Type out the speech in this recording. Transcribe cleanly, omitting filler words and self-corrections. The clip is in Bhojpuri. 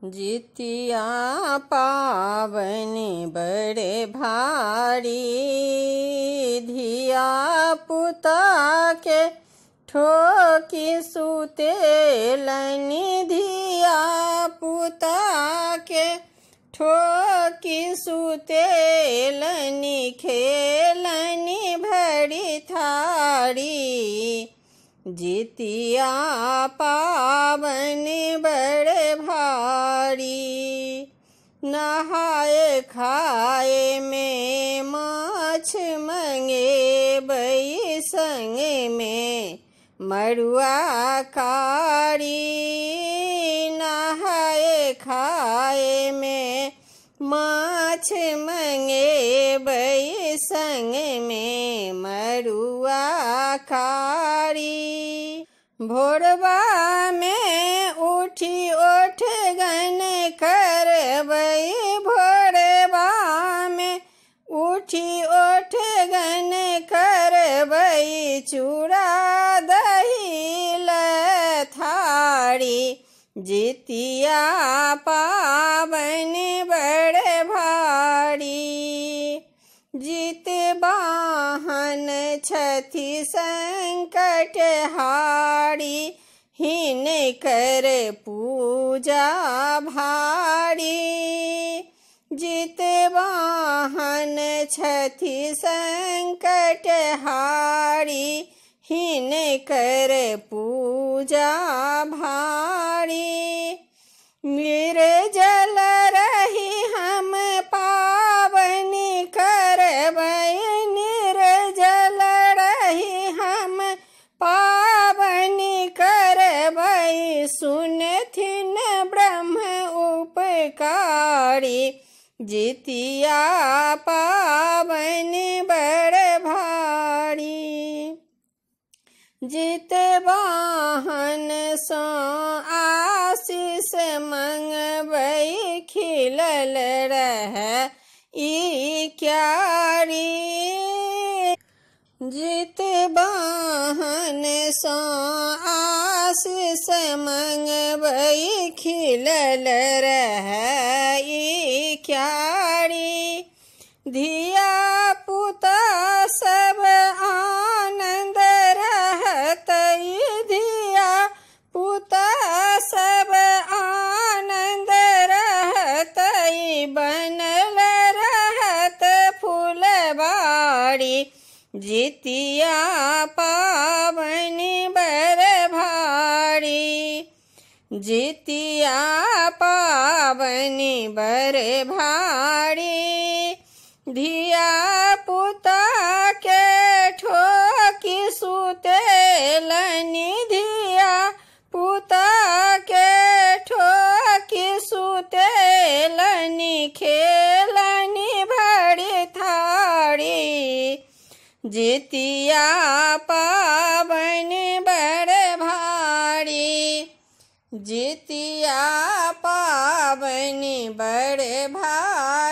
जितिया पावन बड़े भारी, धिया पुता के ठोकी सुतेलनि, धिया पुता के ठोकी सुतेलनि, खेलनि भरी थारी। जितिया पावन बड़े भारी, नहाए खाए में माछ मंगे बई, संग में मड़ुआ कारी। नहाए खाए में माछ मंगे बई, संग में मड़ुआ कारी। भोरबा में उठी ओठ गन करबई, भोरबा में उठी ओठ गन करबई, चूड़ा दही लथारी। जितिया पावन बड़े भारी, जित वाहन छथि संकट हारी, हिन कर पूजा भारी। जित वाहन छथि संकट हारी, हिन कर पूजा भारी। निर्जल रही हम पावन करबई, निर्जल रही हम पावन करबई, सुनथिन ब्रह्म उपकारी। जितिया पावन बड़ भारी, जित वाहन सो आशीष मंगबई, खिलल रह ई क्यारी। जित वाहन सो आशीष मंगबई, खिलल रह ई क्यारी। धिया पुता सब आनंद रहतई, धिया पुता सब आनंद रहतई, बनल रहत फूलबाड़ी। जितिया पावन बड़ भारी, जितिया पावन बड़ भारी। धिया पुता के ठोकी सुतेलनि, धिया पुता के ठोकी सुतेलनि, खेलनि भरी थारी। जितिया पावन बड़ भारी, जितिया पावन बड़ भारी।